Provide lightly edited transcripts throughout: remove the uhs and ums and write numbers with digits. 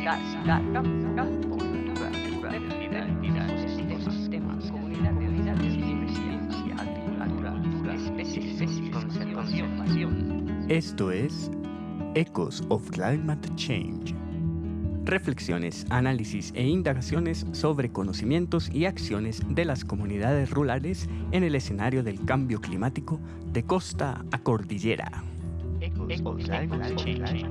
campo, vida, ecosistemas, comunidades, ciencia, agricultura, especies, conservación. Esto es Echoes of Climate Change. Reflexiones, análisis e indagaciones sobre conocimientos y acciones de las comunidades rurales en el escenario del cambio climático de costa a cordillera. Echoes of Climate Change.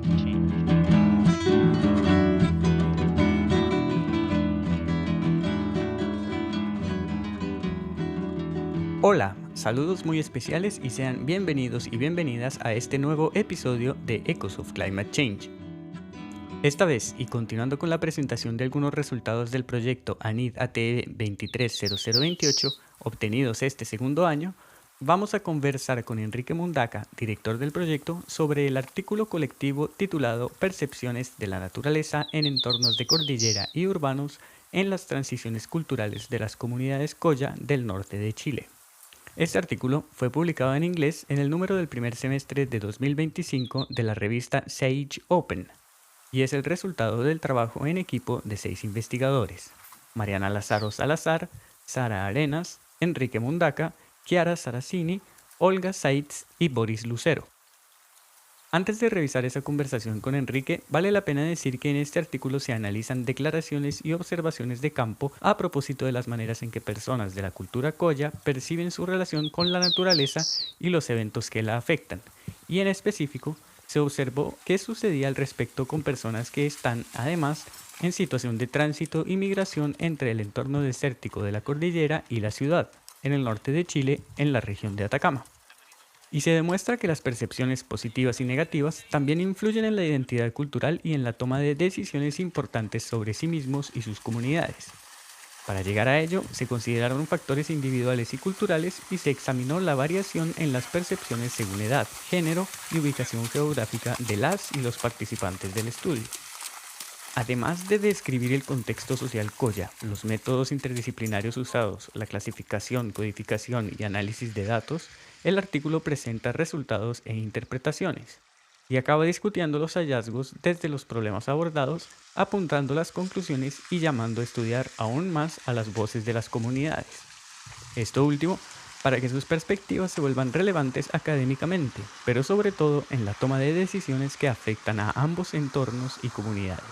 Hola, saludos muy especiales y sean bienvenidos y bienvenidas a este nuevo episodio de Echoes of Climate Change. Esta vez, y continuando con la presentación de algunos resultados del proyecto ANID ATE 230028, obtenidos este segundo año, vamos a conversar con Enrique Mundaca, director del proyecto, sobre el artículo colectivo titulado Percepciones de la naturaleza en entornos de cordillera y urbanos en las transiciones culturales de las comunidades Colla del norte de Chile. Este artículo fue publicado en inglés en el número del primer semestre de 2025 de la revista Sage Open, y es el resultado del trabajo en equipo de 6 investigadores: Mariana Lazaro Salazar, Sara Arenas, Enrique Mundaca, Chiara Saracini, Olga Seitz y Boris Lucero. Antes de revisar esa conversación con Enrique, vale la pena decir que en este artículo se analizan declaraciones y observaciones de campo a propósito de las maneras en que personas de la cultura Colla perciben su relación con la naturaleza y los eventos que la afectan, y en específico, se observó qué sucedía al respecto con personas que están, además, en situación de tránsito y migración entre el entorno desértico de la cordillera y la ciudad, en el norte de Chile, en la región de Atacama. Y se demuestra que las percepciones positivas y negativas también influyen en la identidad cultural y en la toma de decisiones importantes sobre sí mismos y sus comunidades. Para llegar a ello, se consideraron factores individuales y culturales y se examinó la variación en las percepciones según edad, género y ubicación geográfica de las y los participantes del estudio. Además de describir el contexto social Colla, los métodos interdisciplinarios usados, la clasificación, codificación y análisis de datos, el artículo presenta resultados e interpretaciones, y acaba discutiendo los hallazgos desde los problemas abordados, apuntando las conclusiones y llamando a estudiar aún más a las voces de las comunidades. Esto último, para que sus perspectivas se vuelvan relevantes académicamente, pero sobre todo en la toma de decisiones que afectan a ambos entornos y comunidades.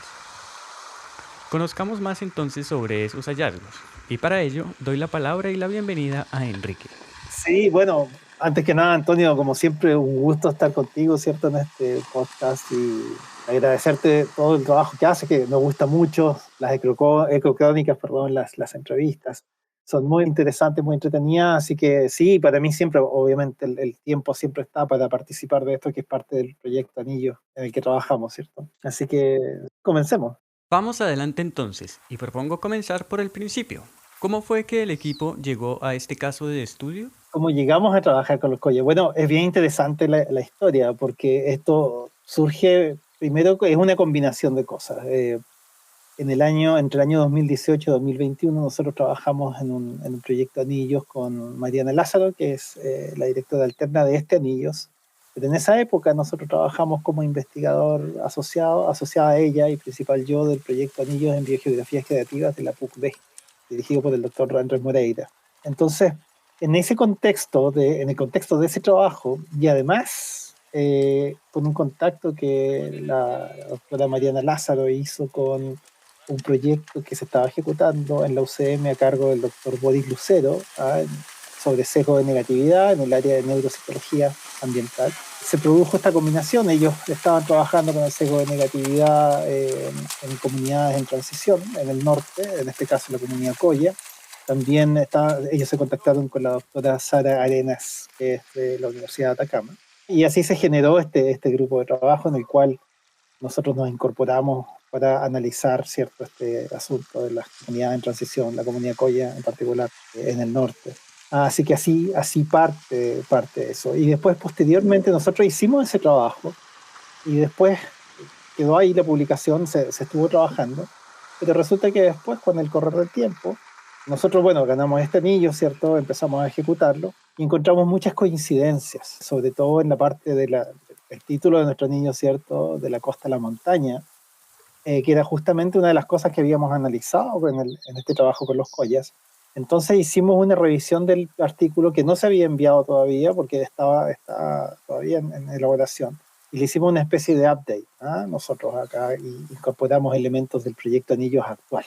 Conozcamos más entonces sobre esos hallazgos, y para ello doy la palabra y la bienvenida a Enrique. Sí, bueno, antes que nada, Antonio, como siempre, un gusto estar contigo, ¿cierto?, en este podcast, y agradecerte todo el trabajo que haces, que nos gusta mucho, las ecocrónicas, perdón, las entrevistas. Son muy interesantes, muy entretenidas, así que sí, para mí siempre, obviamente, el tiempo siempre está para participar de esto, que es parte del proyecto Anillo en el que trabajamos, ¿cierto? Así que comencemos. Vamos adelante entonces, y propongo comenzar por el principio. ¿Cómo fue que el equipo llegó a este caso de estudio? ¿Cómo llegamos a trabajar con los Colla? Bueno, es bien interesante la historia, porque esto surge, primero, es una combinación de cosas. Entre el año 2018 y 2021, nosotros trabajamos en un proyecto Anillos con Mariana Lázaro, que es la directora alterna de este Anillos. Pero en esa época nosotros trabajamos como investigador asociada a ella y principal yo del proyecto Anillos en Biogeografías Creativas de la PUC-B, dirigido por el doctor Andrés Moreira. Entonces, en el contexto de ese trabajo, y además con un contacto que la doctora Mariana Lázaro hizo con un proyecto que se estaba ejecutando en la UCM a cargo del doctor Boris Lucero, sobre sesgo de negatividad en el área de neuropsicología ambiental. Se produjo esta combinación. Ellos estaban trabajando con el sesgo de negatividad en comunidades en transición, en el norte, en este caso la comunidad Colla. También ellos se contactaron con la doctora Sara Arenas, que es de la Universidad de Atacama. Y así se generó este grupo de trabajo en el cual nosotros nos incorporamos para analizar, ¿cierto?, este asunto de las comunidades en transición, la comunidad Colla en particular, en el norte. Así que así parte eso. Y después, posteriormente, nosotros hicimos ese trabajo y después quedó ahí la publicación, se estuvo trabajando, pero resulta que después, con el correr del tiempo, nosotros, bueno, ganamos este anillo, ¿cierto?, empezamos a ejecutarlo y encontramos muchas coincidencias, sobre todo en la parte del título de nuestro anillo, ¿cierto?, de la costa a la montaña. que era justamente una de las cosas que habíamos analizado en este trabajo con los collas. Entonces hicimos una revisión del artículo que no se había enviado todavía porque estaba todavía en elaboración. Y le hicimos una especie de update, ¿ah? Nosotros acá, y incorporamos elementos del proyecto Anillos actual.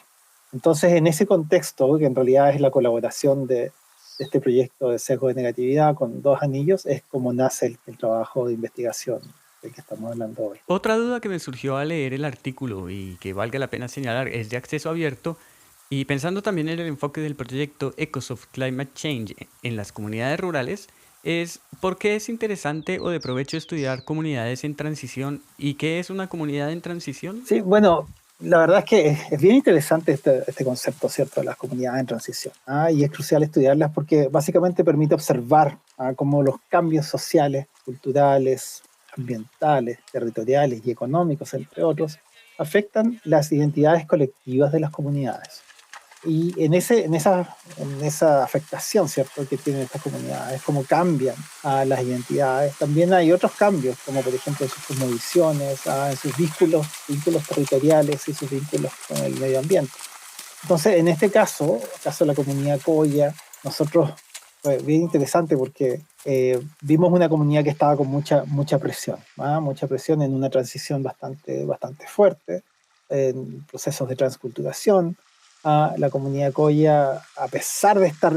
Entonces, en ese contexto, que en realidad es la colaboración de este proyecto de sesgo de negatividad con 2 anillos, es como nace el trabajo de investigación del que estamos hablando hoy. Otra duda que me surgió al leer el artículo y que valga la pena señalar es de acceso abierto, y pensando también en el enfoque del proyecto Ecosoft Climate Change en las comunidades rurales, es por qué es interesante o de provecho estudiar comunidades en transición y qué es una comunidad en transición. Sí, bueno, la verdad es que es bien interesante este concepto, ¿cierto?, de las comunidades en transición. Y es crucial estudiarlas porque básicamente permite observar cómo los cambios sociales, culturales, ambientales, territoriales y económicos, entre otros, afectan las identidades colectivas de las comunidades. Y en esa afectación, ¿cierto?, que tienen estas comunidades, cómo cambian las identidades, también hay otros cambios, como por ejemplo en sus cosmovisiones, en sus vínculos territoriales y sus vínculos con el medio ambiente. Entonces, en este caso, el caso de la comunidad Colla, nosotros fue bien interesante porque vimos una comunidad que estaba con mucha presión, mucha presión en una transición bastante fuerte, en procesos de transculturación. La comunidad Colla, a pesar de estar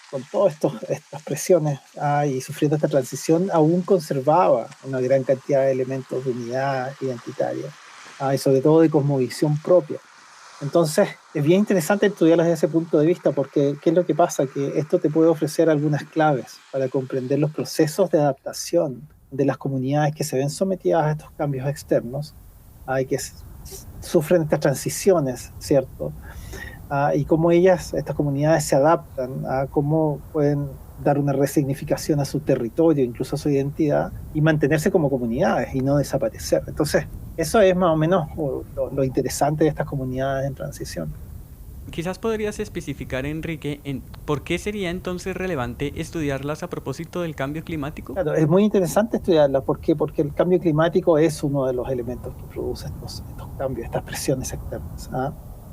con todas estas presiones y sufriendo esta transición, aún conservaba una gran cantidad de elementos de unidad identitaria y sobre todo de cosmovisión propia. Entonces, es bien interesante estudiarlas desde ese punto de vista porque ¿qué es lo que pasa? Que esto te puede ofrecer algunas claves para comprender los procesos de adaptación de las comunidades que se ven sometidas a estos cambios externos y que sufren estas transiciones, ¿cierto? Y cómo estas comunidades se adaptan, cómo pueden dar una resignificación a su territorio, incluso a su identidad, y mantenerse como comunidades y no desaparecer. Entonces, eso es más o menos lo interesante de estas comunidades en transición. Quizás podrías especificar, Enrique, por qué sería entonces relevante estudiarlas a propósito del cambio climático. Claro, es muy interesante estudiarlas. ¿Por qué? Porque el cambio climático es uno de los elementos que produce estos cambios, estas presiones externas.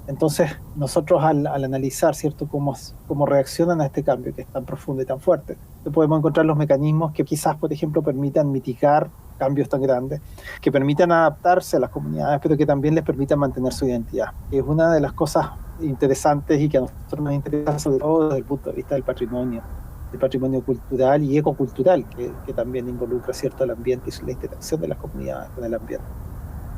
Entonces, nosotros al analizar, ¿cierto?, cómo reaccionan a este cambio que es tan profundo y tan fuerte, podemos encontrar los mecanismos que quizás, por ejemplo, permitan mitigar cambios tan grandes, que permitan adaptarse a las comunidades, pero que también les permitan mantener su identidad. Es una de las cosas interesantes y que a nosotros nos interesa, sobre todo desde el punto de vista del patrimonio cultural y ecocultural, que también involucra, ¿cierto?, el ambiente y la interacción de las comunidades con el ambiente.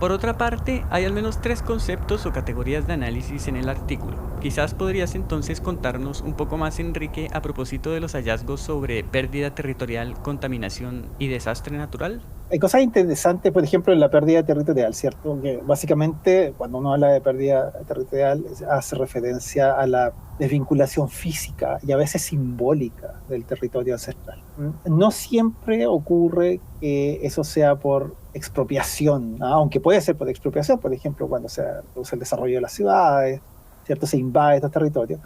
Por otra parte, hay al menos 3 conceptos o categorías de análisis en el artículo. Quizás podrías entonces contarnos un poco más, Enrique, a propósito de los hallazgos sobre pérdida territorial, contaminación y desastre natural. Hay cosas interesantes, por ejemplo, en la pérdida territorial, ¿cierto? Que básicamente, cuando uno habla de pérdida territorial, hace referencia a la desvinculación física y a veces simbólica del territorio ancestral. No siempre ocurre que eso sea por expropiación, aunque puede ser por expropiación, por ejemplo, cuando se produce el desarrollo de las ciudades, ¿cierto? Se invade estos territorios.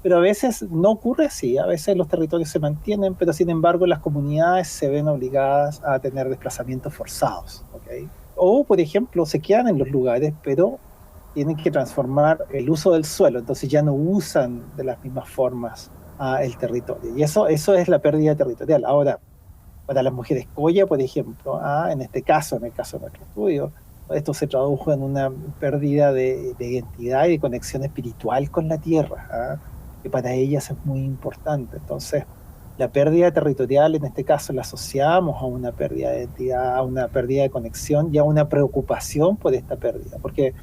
Pero a veces no ocurre así, a veces los territorios se mantienen, pero sin embargo las comunidades se ven obligadas a tener desplazamientos forzados, ¿okay? O, por ejemplo, se quedan en los lugares, pero tienen que transformar el uso del suelo, entonces ya no usan de las mismas formas el territorio. Y eso es la pérdida territorial. Ahora, para las mujeres Colla, por ejemplo, en el caso de nuestro estudio, esto se tradujo en una pérdida de identidad y de conexión espiritual con la tierra, que para ellas es muy importante. Entonces, la pérdida territorial, en este caso, la asociamos a una pérdida de identidad, a una pérdida de conexión y a una preocupación por esta pérdida. Porque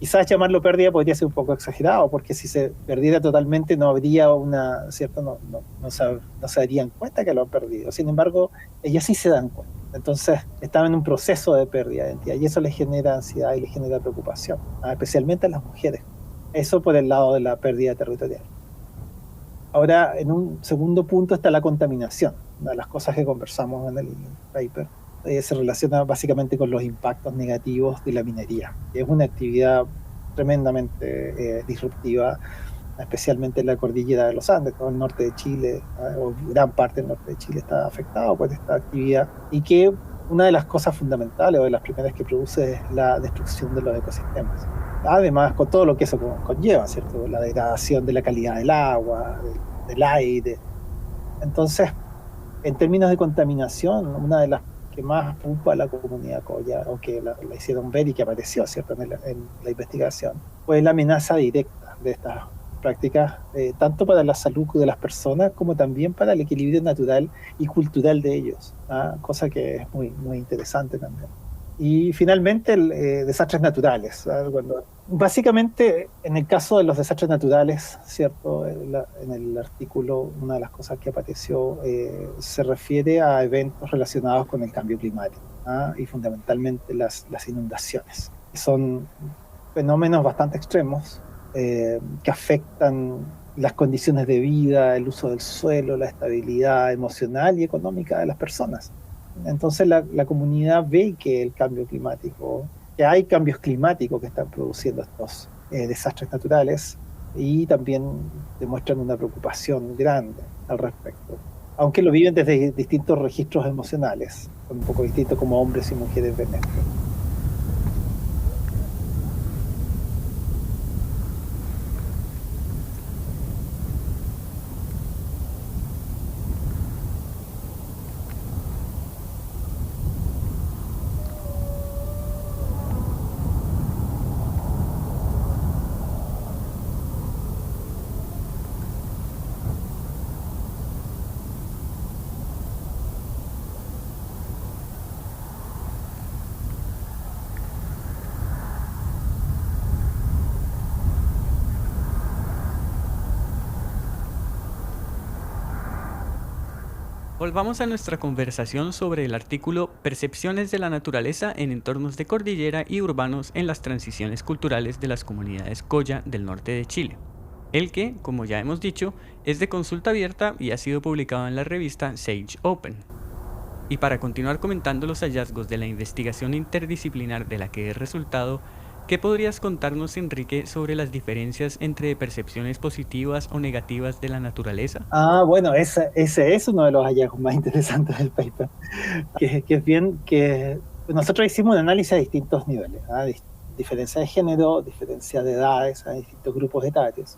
quizás llamarlo pérdida podría ser un poco exagerado, porque si se perdiera totalmente no habría ¿cierto? No se darían cuenta que lo han perdido. Sin embargo, ellas sí se dan cuenta. Entonces, estaban en un proceso de pérdida de identidad y eso les genera ansiedad y les genera preocupación, especialmente a las mujeres. Eso por el lado de la pérdida territorial. Ahora, en un segundo punto está la contaminación. Una de las cosas que conversamos en el paper se relaciona básicamente con los impactos negativos de la minería. Es una actividad tremendamente disruptiva, especialmente en la cordillera de los Andes, todo el norte de Chile, o gran parte del norte de Chile está afectado por esta actividad, y que una de las cosas fundamentales o de las primeras que produce es la destrucción de los ecosistemas. Además, con todo lo que eso conlleva, ¿cierto? La degradación de la calidad del agua, del aire. Entonces, en términos de contaminación, una de las que más preocupa a la comunidad Colla, o que la hicieron ver y que apareció, ¿cierto?, en la investigación, fue la amenaza directa de estas prácticas, tanto para la salud de las personas como también para el equilibrio natural y cultural de ellos, ¿ah? Cosa que es muy, muy interesante también. Y finalmente, desastres naturales, ¿sabes? Básicamente, en el caso de los desastres naturales, ¿cierto? En el artículo, una de las cosas que apareció se refiere a eventos relacionados con el cambio climático, ¿ah? Y fundamentalmente las inundaciones. Son fenómenos bastante extremos que afectan las condiciones de vida, el uso del suelo, la estabilidad emocional y económica de las personas. Entonces la comunidad ve que el cambio climático, que hay cambios climáticos que están produciendo estos desastres naturales, y también demuestran una preocupación grande al respecto. Aunque lo viven desde distintos registros emocionales, son un poco distintos como hombres y mujeres ven esto. Volvamos a nuestra conversación sobre el artículo Percepciones de la naturaleza en entornos de cordillera y urbanos en las transiciones culturales de las comunidades Colla del norte de Chile. El que, como ya hemos dicho, es de consulta abierta y ha sido publicado en la revista Sage Open. Y para continuar comentando los hallazgos de la investigación interdisciplinar de la que es resultado, ¿qué podrías contarnos, Enrique, sobre las diferencias entre percepciones positivas o negativas de la naturaleza? Bueno, ese es uno de los hallazgos más interesantes del paper, que es bien que nosotros hicimos un análisis a distintos niveles, ¿ah? Diferencia de género, diferencia de edades, a distintos grupos etarios.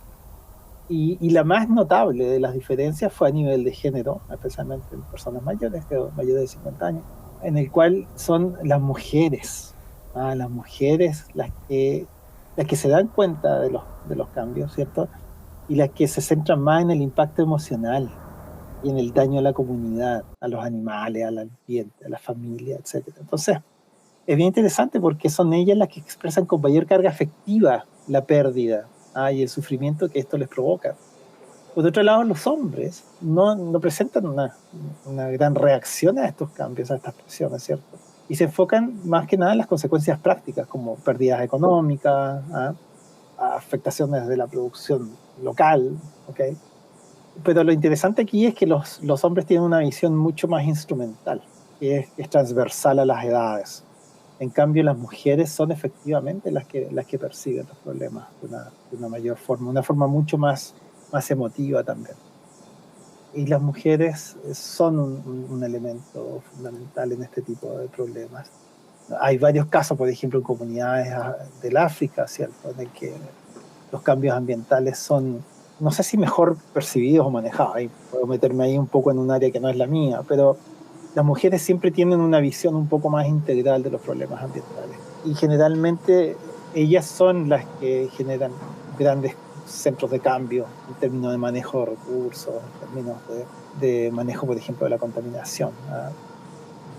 Y la más notable de las diferencias fue a nivel de género, especialmente en personas mayores, mayores de 50 años, en el cual son las mujeres, las que se dan cuenta de los cambios, ¿cierto? Y las que se centran más en el impacto emocional y en el daño a la comunidad, a los animales, al ambiente, a la familia, etc. Entonces, es bien interesante porque son ellas las que expresan con mayor carga afectiva la pérdida y el sufrimiento que esto les provoca. Por otro lado, los hombres no presentan una gran reacción a estos cambios, a estas presiones, ¿cierto? Y se enfocan más que nada en las consecuencias prácticas, como pérdidas económicas, afectaciones de la producción local, ¿ok? Pero lo interesante aquí es que los hombres tienen una visión mucho más instrumental, que es transversal a las edades. En cambio, las mujeres son efectivamente las que perciben los problemas de una mayor forma, una forma mucho más emotiva también. Y las mujeres son un elemento fundamental en este tipo de problemas. Hay varios casos, por ejemplo, en comunidades del África, ¿cierto?, en el que los cambios ambientales son, no sé si mejor percibidos o manejados. Ahí puedo meterme ahí un poco en un área que no es la mía, pero las mujeres siempre tienen una visión un poco más integral de los problemas ambientales. Y generalmente ellas son las que generan grandes centros de cambio en términos de manejo de recursos, en términos de manejo, por ejemplo, de la contaminación.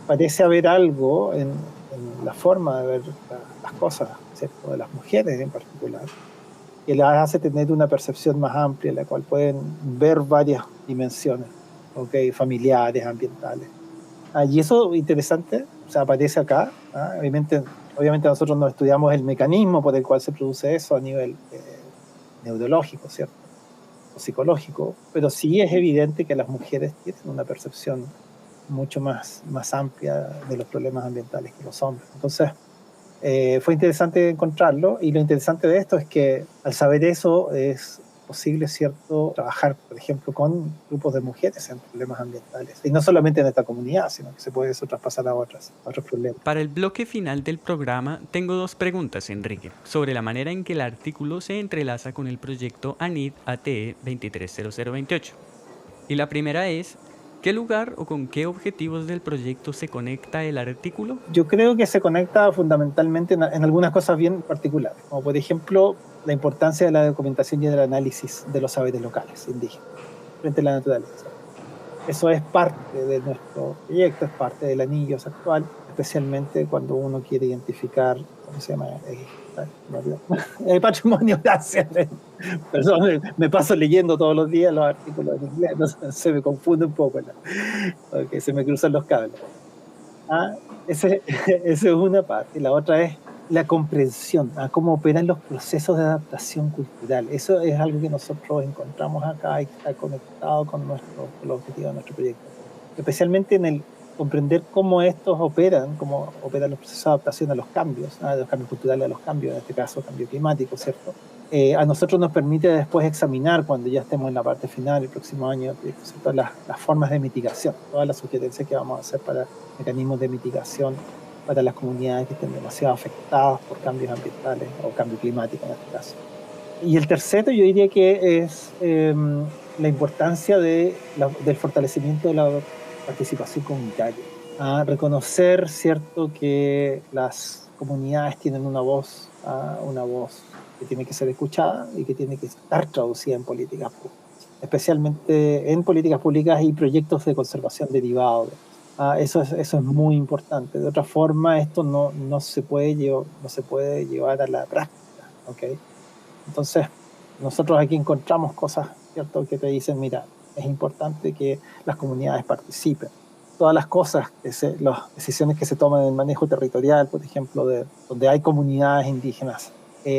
Parece haber algo en la forma de ver las cosas, ¿cierto?, de las mujeres en particular, que las hace tener una percepción más amplia, en la cual pueden ver varias dimensiones, ¿okay?, familiares, ambientales. Y eso interesante, o sea, aparece acá. Obviamente nosotros no estudiamos el mecanismo por el cual se produce eso a nivel neurológico, ¿cierto?, o psicológico, pero sí es evidente que las mujeres tienen una percepción mucho más amplia de los problemas ambientales que los hombres. Entonces, fue interesante encontrarlo, y lo interesante de esto es que al saber eso posible, ¿cierto?, trabajar, por ejemplo, con grupos de mujeres en problemas ambientales. Y no solamente en esta comunidad, sino que se puede eso traspasar a otros problemas. Para el bloque final del programa tengo dos preguntas, Enrique, sobre la manera en que el artículo se entrelaza con el proyecto ANID ATE 230028. Y la primera es, ¿qué lugar o con qué objetivos del proyecto se conecta el artículo? Yo creo que se conecta fundamentalmente en algunas cosas bien particulares, como por ejemplo la importancia de la documentación y del análisis de los saberes locales indígenas frente a la naturaleza. Eso es parte de nuestro proyecto, es parte del anillo actual, especialmente cuando uno quiere identificar, ¿cómo se llama? El patrimonio, gracias. Perdón, me paso leyendo todos los días los artículos en inglés, entonces se me confunde un poco, ¿no? Porque se me cruzan los cables. Esa es una parte. Y la otra es la comprensión, a cómo operan los procesos de adaptación cultural. Eso es algo que nosotros encontramos acá y que está conectado con los objetivos de nuestro proyecto. Especialmente en el comprender cómo estos operan, cómo operan los procesos de adaptación a los cambios culturales, a los cambios, en este caso cambio climático, ¿cierto? A nosotros nos permite después examinar, cuando ya estemos en la parte final, el próximo año, ¿cierto?, las formas de mitigación, todas las sugerencias que vamos a hacer para mecanismos de mitigación para las comunidades que estén demasiado afectadas por cambios ambientales o cambio climático en este caso. Y el tercero, yo diría que es la importancia del fortalecimiento de la participación comunitaria. Reconocer, ¿cierto?, que las comunidades tienen una voz que tiene que ser escuchada y que tiene que estar traducida en políticas públicas, especialmente en políticas públicas y proyectos de conservación derivados. Eso es muy importante. De otra forma, esto no se puede llevar a la práctica, ¿okay? Entonces, nosotros aquí encontramos cosas, ¿cierto?, que te dicen, mira, es importante que las comunidades participen. Todas las cosas, las decisiones que se toman en el manejo territorial, por ejemplo, donde hay comunidades indígenas,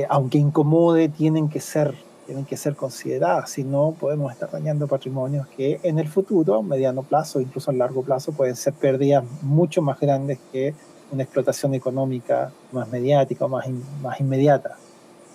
aunque incomode, tienen que ser consideradas, si no podemos estar dañando patrimonios que en el futuro, mediano plazo, incluso a largo plazo, pueden ser pérdidas mucho más grandes que una explotación económica más mediática o más inmediata.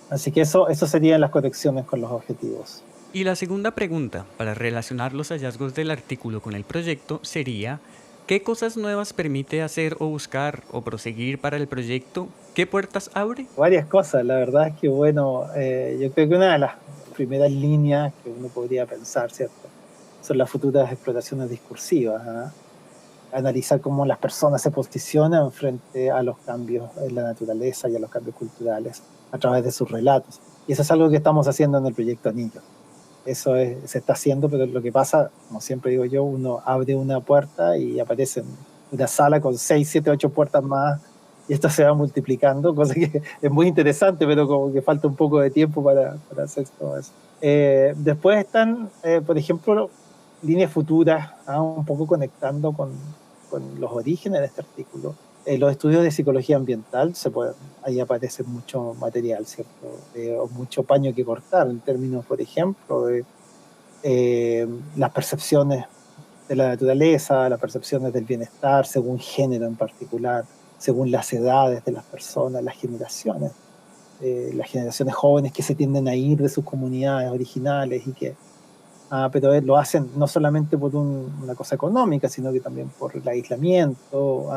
Así que eso serían las conexiones con los objetivos. Y la segunda pregunta, para relacionar los hallazgos del artículo con el proyecto, sería, ¿qué cosas nuevas permite hacer o buscar o proseguir para el proyecto? ¿Qué puertas abre? Varias cosas. La verdad es que, bueno, yo creo que una de las primeras líneas que uno podría pensar, ¿cierto?, son las futuras exploraciones discursivas. Analizar cómo las personas se posicionan frente a los cambios en la naturaleza y a los cambios culturales a través de sus relatos. Y eso es algo que estamos haciendo en el proyecto Anillo. Eso se está haciendo, pero lo que pasa, como siempre digo yo, uno abre una puerta y aparece una sala con 6, 7, 8 puertas más, y esto se va multiplicando, cosa que es muy interesante, pero como que falta un poco de tiempo para hacer todo eso. Después están, por ejemplo, líneas futuras, un poco conectando con los orígenes de este artículo. Los estudios de psicología ambiental, ahí aparece mucho material, ¿cierto? O mucho paño que cortar, en términos, por ejemplo, de las percepciones de la naturaleza, las percepciones del bienestar, según género en particular, según las edades de las personas, las generaciones jóvenes que se tienden a ir de sus comunidades originales y que pero lo hacen no solamente por una cosa económica, sino que también por el aislamiento,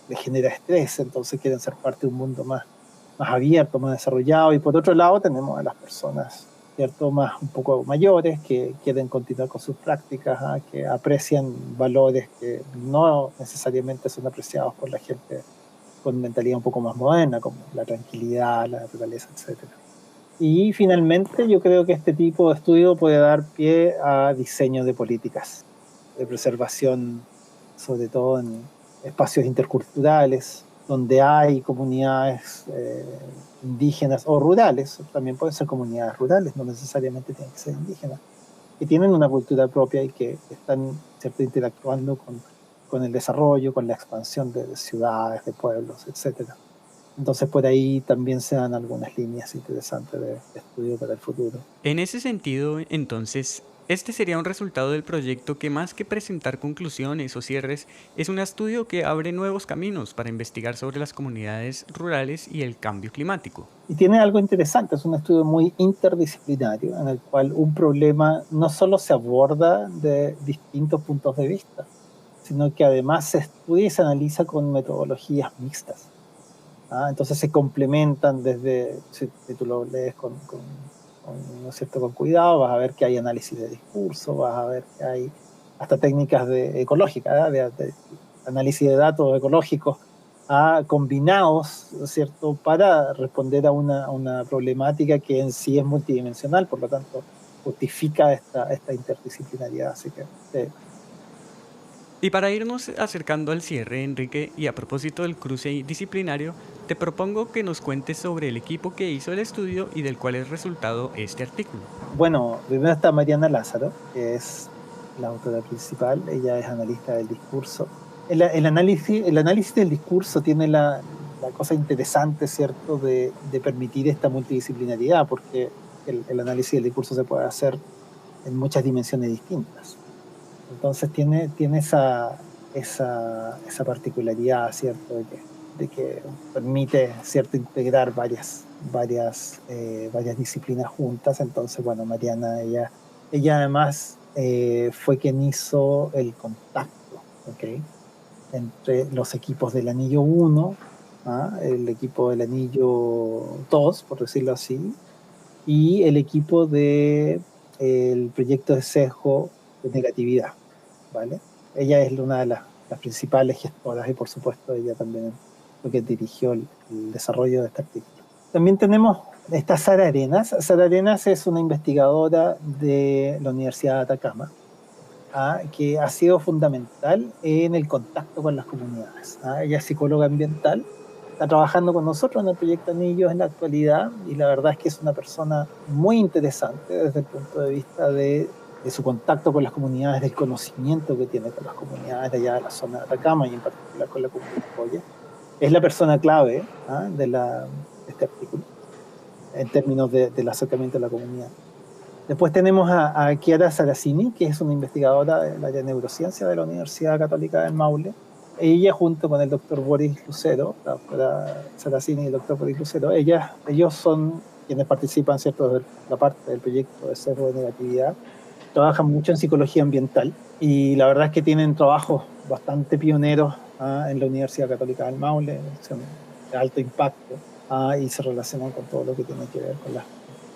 les genera estrés, entonces quieren ser parte de un mundo más abierto, más desarrollado. Y por otro lado tenemos a las personas, ¿cierto?, un poco mayores, que quieren continuar con sus prácticas, que aprecian valores que no necesariamente son apreciados por la gente con mentalidad un poco más moderna, como la tranquilidad, la naturaleza, etcétera. Y finalmente yo creo que este tipo de estudio puede dar pie a diseño de políticas de preservación, sobre todo en espacios interculturales, donde hay comunidades indígenas o rurales, también pueden ser comunidades rurales, no necesariamente tienen que ser indígenas, que tienen una cultura propia y que están, ¿cierto?, interactuando con el desarrollo, con la expansión de ciudades, de pueblos, etcétera. Entonces por ahí también se dan algunas líneas interesantes de estudio para el futuro. En ese sentido, entonces, este sería un resultado del proyecto que más que presentar conclusiones o cierres, es un estudio que abre nuevos caminos para investigar sobre las comunidades rurales y el cambio climático. Y tiene algo interesante, es un estudio muy interdisciplinario en el cual un problema no solo se aborda de distintos puntos de vista, sino que además se estudia y se analiza con metodologías mixtas. Entonces se complementan desde, si tú lo lees ¿no es cierto?, con cuidado, vas a ver que hay análisis de discurso, vas a ver que hay hasta técnicas ecológicas, de análisis de datos ecológicos combinados, ¿no es cierto?, para responder a una problemática que en sí es multidimensional, por lo tanto justifica esta interdisciplinariedad. Así que Y para irnos acercando al cierre, Enrique, y a propósito del cruce disciplinario, te propongo que nos cuentes sobre el equipo que hizo el estudio y del cual es resultado este artículo. Bueno, primero está Mariana Lázaro, que es la autora principal. Ella es analista del discurso. El análisis del discurso tiene la cosa interesante, ¿cierto?, de permitir esta multidisciplinariedad, porque el análisis del discurso se puede hacer en muchas dimensiones distintas. Entonces tiene esa particularidad, ¿cierto?, de que permite, ¿cierto?, integrar varias disciplinas juntas. Entonces, bueno, Mariana, ella además fue quien hizo el contacto, ¿okay?, entre los equipos del anillo 1, el equipo del anillo 2, por decirlo así, y el equipo del proyecto de sesgo de negatividad, ¿vale? Ella es una de las principales gestoras y por supuesto ella también fue quien dirigió el desarrollo de este artículo. También tenemos esta Sara Arenas. Sara Arenas es una investigadora de la Universidad de Atacama, que ha sido fundamental en el contacto con las comunidades. Ella es psicóloga ambiental, está trabajando con nosotros en el proyecto Anillos en la actualidad, y la verdad es que es una persona muy interesante desde el punto de vista de su contacto con las comunidades, del conocimiento que tiene con las comunidades de allá de la zona de Atacama y en particular con la comunidad Coya. Es la persona clave de este artículo en términos del acercamiento a la comunidad. Después tenemos a Chiara Saracini, que es una investigadora del área de neurociencia de la Universidad Católica del Maule. Ella, junto con el doctor Boris Lucero, la doctora Saracini y el doctor Boris Lucero, ellos son quienes participan, ¿cierto?, de la parte del proyecto de sesgo de negatividad. Trabajan mucho en psicología ambiental y la verdad es que tienen trabajos bastante pioneros en la Universidad Católica del Maule, son de alto impacto, y se relacionan con todo lo que tiene que ver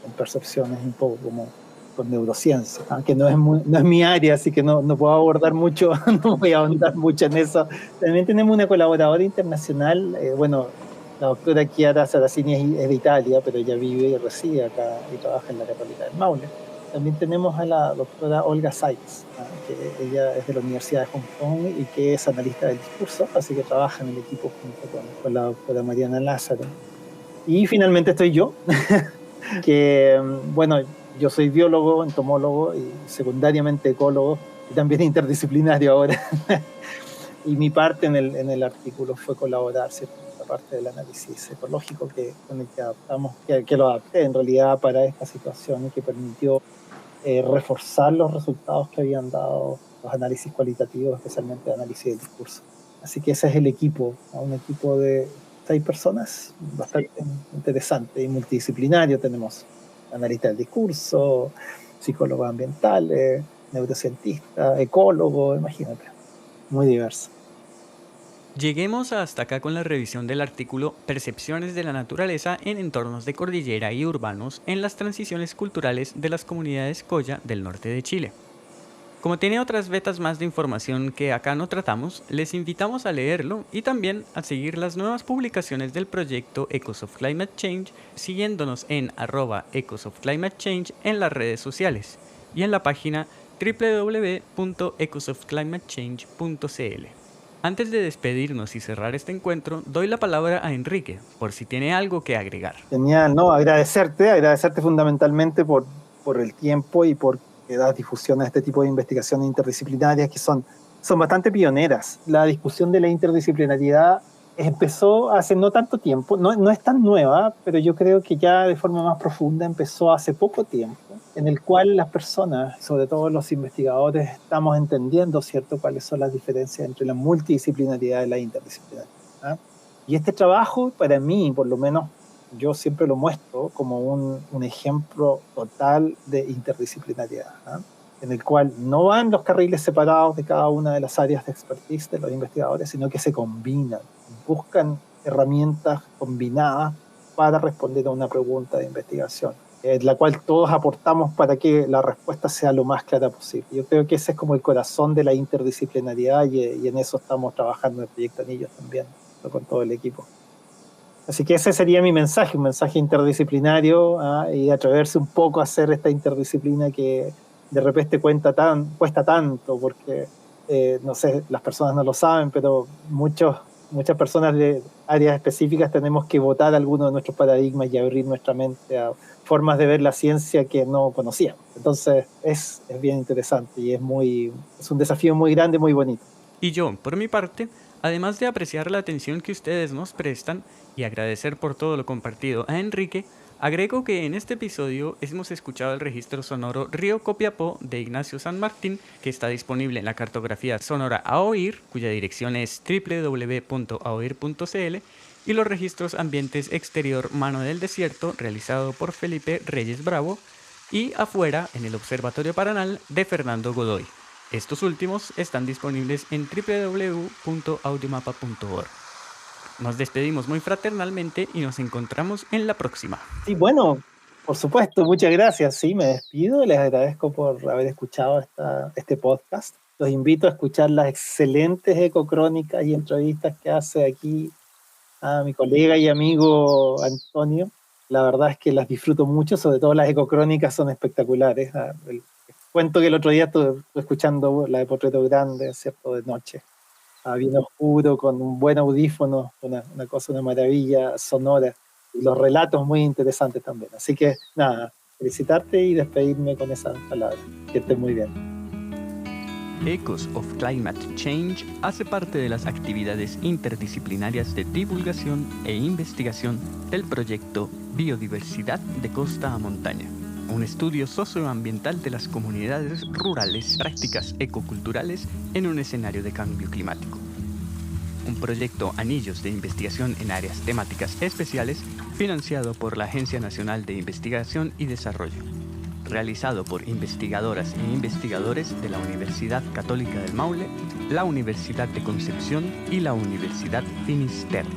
con percepciones un poco como con neurociencia, que no es mi área, así que no puedo abordar mucho, no voy a ahondar mucho en eso. También tenemos una colaboradora internacional, bueno, la doctora Chiara Saracini es de Italia, pero ella vive y reside acá y trabaja en la Católica del Maule. También tenemos a la doctora Olga Sykes, que ella es de la Universidad de Hong Kong y que es analista del discurso, así que trabaja en el equipo junto con la doctora Mariana Lázaro. Y finalmente estoy yo, que, bueno, yo soy biólogo, entomólogo y secundariamente ecólogo y también interdisciplinario ahora. Y mi parte en el artículo fue colaborar, ¿cierto?, en la parte del análisis ecológico con el que adaptamos, que lo adapté en realidad para esta situación y que permitió reforzar los resultados que habían dado los análisis cualitativos, especialmente el análisis del discurso. Así que ese es el equipo, un equipo de 6 personas, bastante interesante y multidisciplinario. Tenemos analista del discurso, psicólogo ambiental, neurocientista, ecólogo, imagínate, muy diverso. Lleguemos hasta acá con la revisión del artículo Percepciones de la naturaleza en entornos de cordillera y urbanos en las transiciones culturales de las comunidades Coya del norte de Chile. Como tiene otras vetas más de información que acá no tratamos, les invitamos a leerlo y también a seguir las nuevas publicaciones del proyecto Echoes of Climate Change siguiéndonos en @Echoes of Climate Change en las redes sociales y en la página www.echoesofclimatechange.cl. Antes de despedirnos y cerrar este encuentro, doy la palabra a Enrique, por si tiene algo que agregar. Genial, no, agradecerte fundamentalmente por el tiempo y por que das difusión a este tipo de investigaciones interdisciplinarias que son bastante pioneras. La discusión de la interdisciplinariedad empezó hace no tanto tiempo, no es tan nueva, pero yo creo que ya de forma más profunda empezó hace poco tiempo, en el cual las personas, sobre todo los investigadores, estamos entendiendo, ¿cierto?, cuáles son las diferencias entre la multidisciplinariedad y la interdisciplinariedad. ¿Ah? Y este trabajo, para mí, por lo menos, yo siempre lo muestro como un ejemplo total de interdisciplinariedad, ¿ah? En el cual no van los carriles separados de cada una de las áreas de expertise de los investigadores, sino que se combinan, buscan herramientas combinadas para responder a una pregunta de investigación, la cual todos aportamos para que la respuesta sea lo más clara posible. Yo creo que ese es como el corazón de la interdisciplinariedad y en eso estamos trabajando en el Proyecto Anillos también, con todo el equipo. Así que ese sería mi mensaje, un mensaje interdisciplinario, y atreverse un poco a hacer esta interdisciplina que de repente cuesta tanto, porque, no sé, las personas no lo saben, pero muchas personas de áreas específicas tenemos que votar algunos de nuestros paradigmas y abrir nuestra mente a formas de ver la ciencia que no conocíamos. Entonces es bien interesante y es un desafío muy grande, muy bonito. Y yo, por mi parte, además de apreciar la atención que ustedes nos prestan y agradecer por todo lo compartido a Enrique, agrego que en este episodio hemos escuchado el registro sonoro Río Copiapó de Ignacio San Martín, que está disponible en la cartografía sonora a oír, cuya dirección es www.aoir.cl, y los registros ambientes exterior Mano del Desierto, realizado por Felipe Reyes Bravo, y afuera en el Observatorio Paranal de Fernando Godoy. Estos últimos están disponibles en www.audiomapa.org. Nos despedimos muy fraternalmente y nos encontramos en la próxima. Sí, bueno, por supuesto, muchas gracias. Sí, me despido. Les agradezco por haber escuchado este podcast. Los invito a escuchar las excelentes ecocrónicas y entrevistas que hace aquí a mi colega y amigo Antonio. La verdad es que las disfruto mucho, sobre todo las ecocrónicas son espectaculares. Cuento que el otro día estuve escuchando la de Portreto Grande, ¿cierto?, de noche. Bien oscuro, con un buen audífono, una maravilla sonora. Y los relatos muy interesantes también. Así que, nada, felicitarte y despedirme con esas palabras. Que estés muy bien. Echoes of Climate Change hace parte de las actividades interdisciplinarias de divulgación e investigación del proyecto Biodiversidad de Costa a Montaña, un estudio socioambiental de las comunidades rurales, prácticas ecoculturales en un escenario de cambio climático. Un proyecto Anillos de Investigación en Áreas Temáticas Especiales financiado por la Agencia Nacional de Investigación y Desarrollo, realizado por investigadoras e investigadores de la Universidad Católica del Maule, la Universidad de Concepción y la Universidad Finisterra.